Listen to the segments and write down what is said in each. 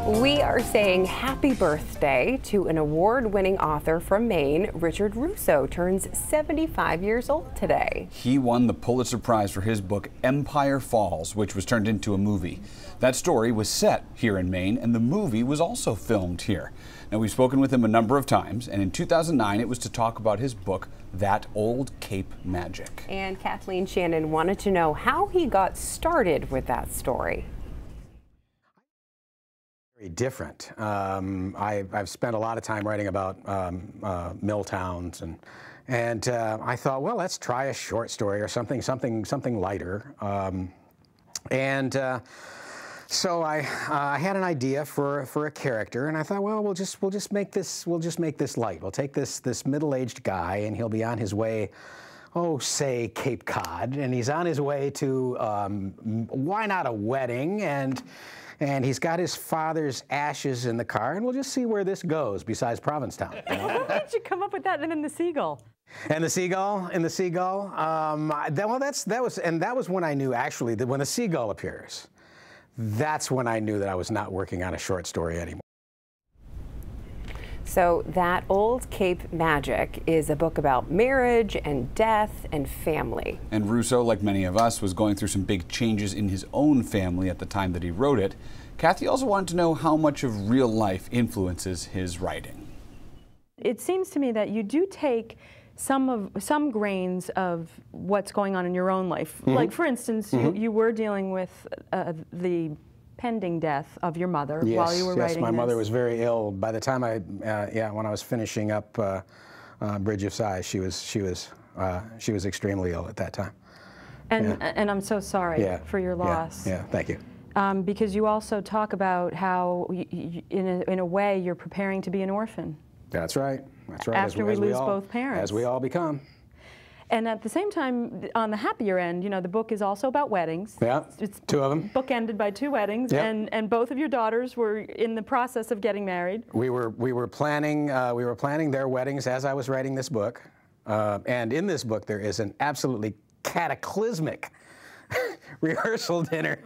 We are saying happy birthday to an award-winning author from Maine. Richard Russo turns 75 years old today. He won the Pulitzer Prize for his book Empire Falls, which was turned into a movie. That story was set here in Maine, and the movie was also filmed here. Now, we've spoken with him a number of times, and in 2009 it was to talk about his book, That Old Cape Magic. And Kathleen Shannon wanted to know how he got started with that story. Very different. I've spent a lot of time writing about mill towns, and I thought, well, let's try a short story or something lighter. So I had an idea for a character, and I thought, well, we'll just make this light. We'll take this middle-aged guy, and he'll be on his way, say Cape Cod, and he's on his way to why not a wedding, and he's got his father's ashes in the car, and we'll just see where this goes besides Provincetown. You know? How did you come up with that? And then the seagull. And the seagull, that was when I knew, actually, that when the seagull appears, that's when I knew that I was not working on a short story anymore. So That Old Cape Magic is a book about marriage and death and family. And Russo, like many of us, was going through some big changes in his own family at the time that he wrote it. Kathy also wanted to know how much of real life influences his writing. It seems to me that you do take some grains of what's going on in your own life. Mm-hmm. Like, for instance, you were dealing with the pending death of your mother while you were writing my this. mother was very ill. By the time when I was finishing up Bridge of Sighs, she was extremely ill at that time. And I'm so sorry for your loss. Yeah, thank you. Because you also talk about how, in a way, you're preparing to be an orphan. That's right. That's right. After we lose both parents. As we all become. And at the same time, on the happier end, you know, the book is also about weddings. Yeah, it's two of them. Book ended by 2 weddings, and both of your daughters were in the process of getting married. We were planning their weddings as I was writing this book, and in this book there is an absolutely cataclysmic rehearsal dinner.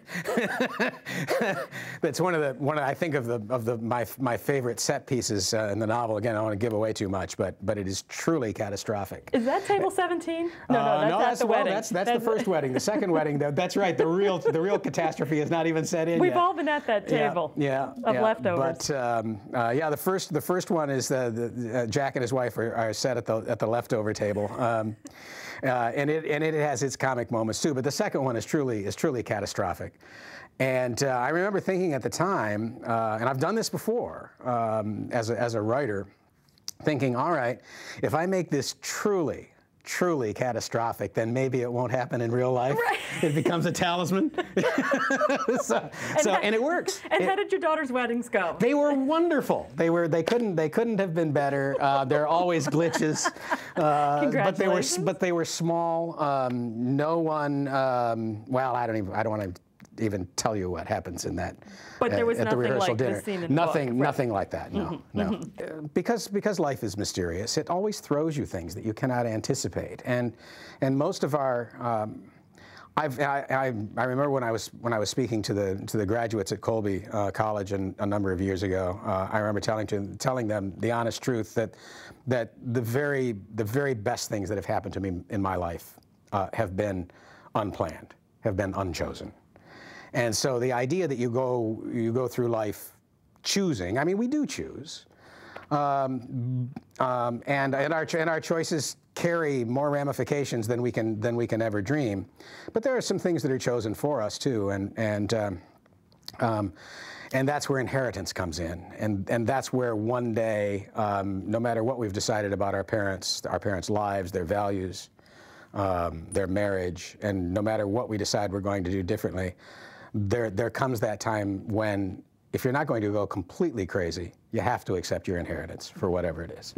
That's one of I think of my favorite set pieces in the novel. Again, I don't want to give away too much, but it is truly catastrophic. Is that table 17? No, that's the wedding. That's the first wedding. The second wedding, that's right. The real catastrophe has not even set in We've yet. all been at that table. Of leftovers. But the first one is Jack and his wife are set at the leftover table. And it has its comic moments too, but the second one is truly catastrophic. And I remember thinking at the time, and I've done this before as a writer, thinking, all right, if I make this truly catastrophic, then maybe it won't happen in real life. Right. It becomes a talisman. And it works. And how did your daughter's weddings go? They were wonderful. They couldn't have been better. There are always glitches. Congratulations. But they were small. No one. Well, I don't want to even tell you what happens in that. But there was at the nothing rehearsal like dinner. this scene in the Nothing book. like that. No. Because life is mysterious, it always throws you things that you cannot anticipate. And most of our I remember when I was speaking to the graduates at Colby College a number of years ago. I remember telling them the honest truth that the very best things that have happened to me in my life have been unplanned, have been unchosen. And so the idea that you go through life choosing, I mean, we do choose, and our choices carry more ramifications than we can ever dream. But there are some things that are chosen for us too, and that's where inheritance comes in, and that's where one day, no matter what we've decided about our parents' lives, their values, their marriage, and no matter what we decide we're going to do differently, there comes that time when, if you're not going to go completely crazy, you have to accept your inheritance for whatever it is.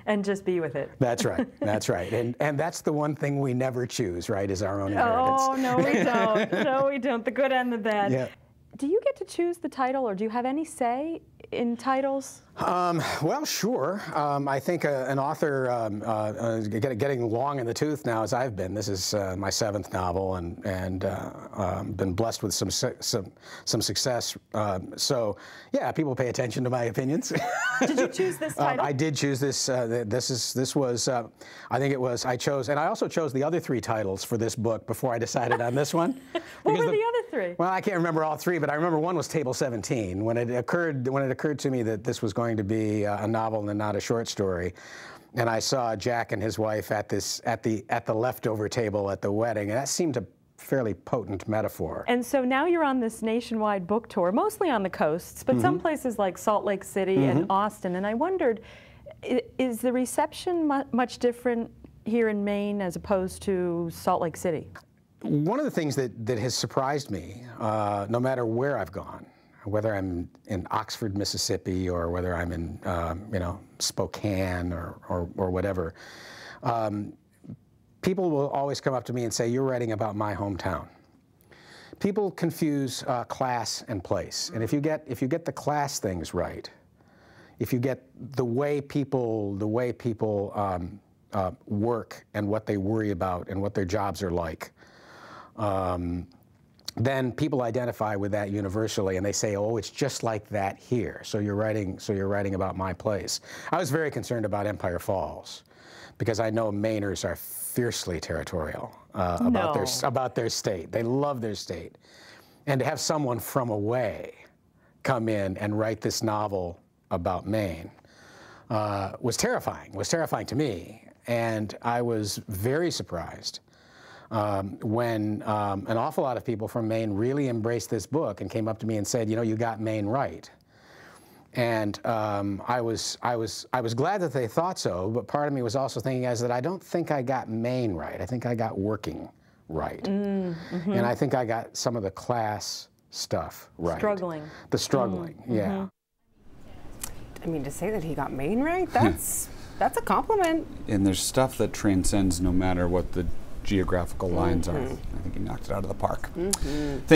And just be with it. That's right. That's right. And that's the one thing we never choose, right, is our own inheritance. Oh, no, we don't. No, we don't. The good and the bad. Yeah. Do you get to choose the title, or do you have any say in titles? Well, sure. I think an author getting long in the tooth now, as I've been. This is my 7th novel, and been blessed with some success. So, yeah, people pay attention to my opinions. Did you choose this title? I did choose this. This was. I think it was. I chose, and I also chose the other 3 titles for this book before I decided on this one. What were the other 3? Well, I can't remember all 3, but I remember one was Table 17. When it occurred to me that this was going to be a novel and not a short story, and I saw Jack and his wife at the leftover table at the wedding, and that seemed a fairly potent metaphor. And so now you're on this nationwide book tour, mostly on the coasts, but some places like Salt Lake City and Austin. And I wondered, is the reception much different here in Maine as opposed to Salt Lake City? One of the things that has surprised me, no matter where I've gone, whether I'm in Oxford, Mississippi, or whether I'm in Spokane or whatever, people will always come up to me and say, "You're writing about my hometown." People confuse class and place, and if you get the class things right, if you get the way people work and what they worry about and what their jobs are like, then people identify with that universally, and they say, "Oh, it's just like that here. So you're writing about my place." I was very concerned about Empire Falls, because I know Mainers are fiercely territorial about their state. They love their state, and to have someone from away come in and write this novel about Maine was terrifying. Was terrifying to me, and I was very surprised when an awful lot of people from Maine really embraced this book and came up to me and said, "You know, you got Maine right." And I was glad that they thought so, but part of me was also thinking that I don't think I got Maine right. I think I got working right, and I think I got some of the class stuff right. Struggling. The struggling, yeah. I mean, to say that he got Maine right, that's a compliment. And there's stuff that transcends no matter what the geographical lines are. I think he knocked it out of the park. Thank